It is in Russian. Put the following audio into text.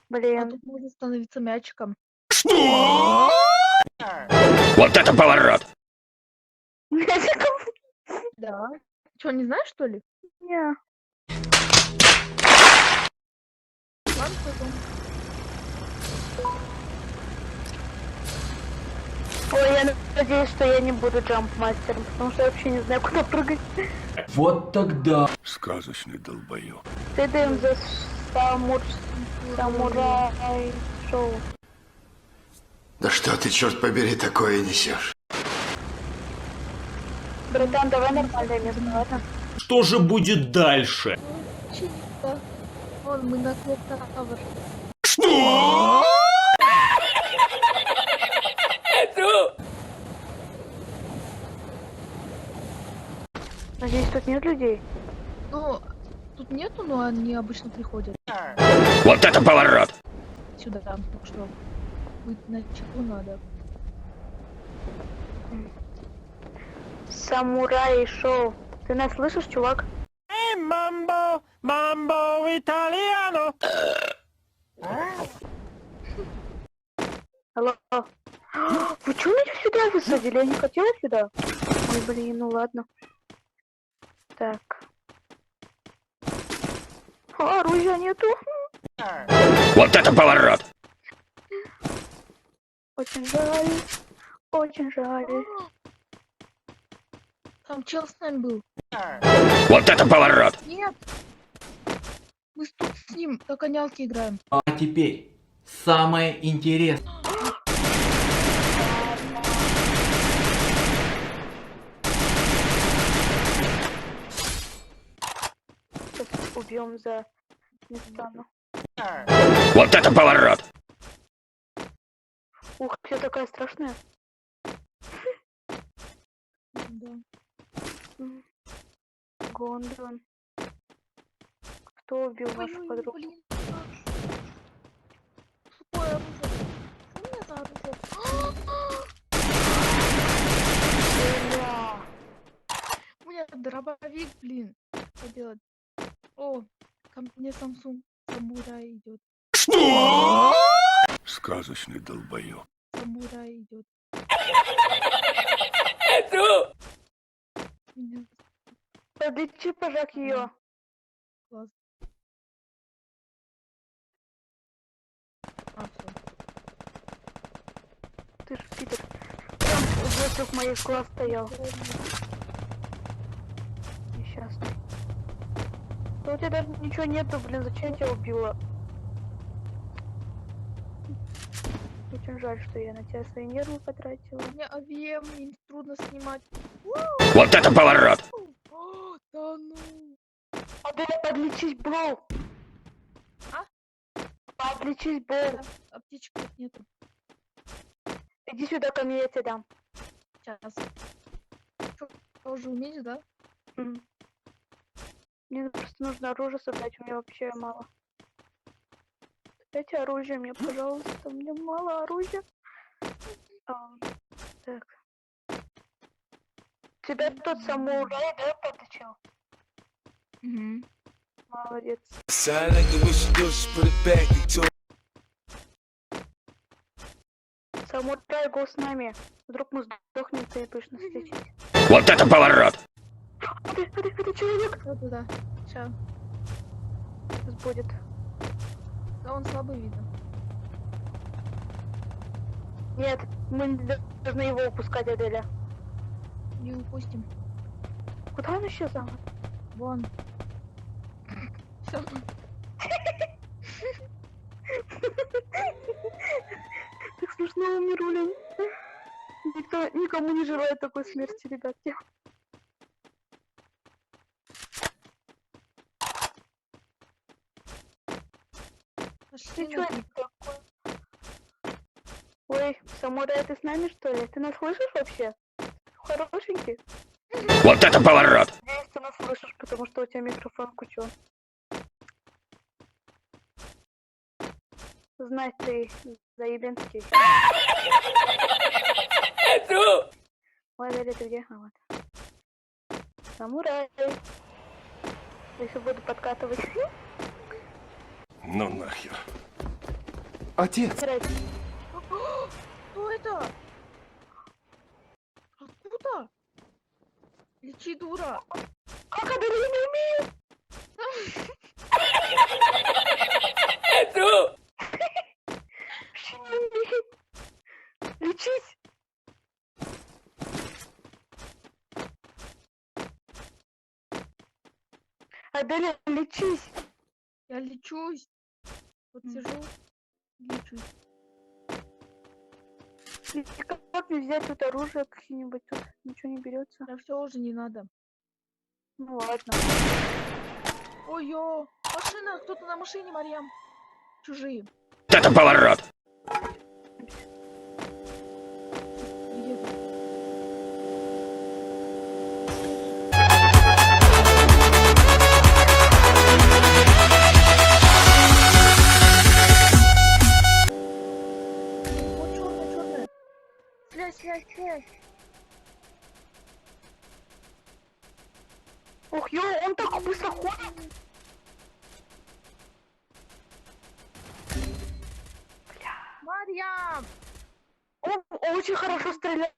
А Блин. тут можно становиться мячиком. Что? Вот это поворот! Да. Что, не знаешь, что ли? Не. Ладно, потом. Ой, я надеюсь, что я не буду джамп-мастером, потому что я вообще не знаю, куда прыгать. Вот тогда. Сказочный долбоёб. Следуем за самурай шоу. Да что ты, черт побери, такое несешь? Братан, давай нормальное место, ладно? Что же будет дальше? Чисто. Вон, мы на Клоктавр. Что? Надеюсь, тут нет людей. Ну, тут нету, но они обычно приходят Вот это поворот! сюда. Так что быть начеку надо. Самурай шоу. Ты нас слышишь, чувак? Mambo, mambo italiano. Алло. Вы чё меня сюда высадили? Я не хотела сюда. Ой, блин, ну ладно. Так. Оружия нету. Вот это поворот! Очень жаль. Очень жаль. Там чел с нами был. Вот это поворот! Нет! Мы тут с ним на конялке играем. А теперь самое интересное. Сейчас убьем за не стану. Вот это поворот! Ух, я такая страшная. Да. Гондон. Кто убил вашу Ой, подругу? блин. Какое оружие? Что у меня за оружие? Бля. У меня дробовик, блин. Что делать? О, ко мне Samsung самурай идет. Что? Сказочный долбоёб. Самурай идет. Меня Подлечи, пожак ее. класс. А, все. Ты ж питер. Прям вокруг моих глаз стоял. Несчастный. Да у тебя даже ничего нету, блин, зачем я тебя убила? Очень жаль, что я на тебя свои нервы потратила. У меня АВМ, мне трудно снимать. Вот это поворот! О, да ну. А ты подлечись, бро! А? Подлечись, бро! Аптечек тут нету. Иди сюда ко мне, я тебе дам. Сейчас. Что, тоже умеешь, да? М. Мне просто нужно оружие собрать, у меня вообще мало. Дайте оружие мне, пожалуйста, мне мало оружия. Так. Тебя тот самурай, да, подлечил? Угу. Молодец. Sound like the wish you do, just put it back into Самурай, го с нами. Вдруг мы сдохнем, ты будешь нас лечить. Вот это поворот! Это человек! Да-да-да. Сейчас. Сейчас будет. Да он слабый видно. Нет, мы не должны его упускать, Аделя. Не упустим. Куда он исчезал? Вон. Все. Так смешно умерли. Никому не желает такой смерти, ребятки. Пошли Ты чё на это такое? Ой, самурай, ты с нами, что ли? Ты нас слышишь вообще? Хорошенький? Вот это поворот! Надеюсь, ты нас слышишь, потому что у тебя микрофон кучу. Знать ты заебенский. Ой, Аделя, ты где? А, вот. Самурай. Если буду подкатывать. Ну нахер. Отец! Что это? Откуда? Лечи, дура. Как это я не умею? Вообще не умею. Лечись. Аделя, лечись. Я лечусь. Вот сижу, лечусь. И как мне взять тут оружие какие-нибудь? Тут ничего не берется. Да все уже не надо. Ну ладно. Ой-ё, машина, кто-то на машине, Марьям. Чужие. Вот это поворот! Приедут. Вот черная, черная. Связь. Ох, он так быстро ходит. Марьям! Он очень хорошо стреляет.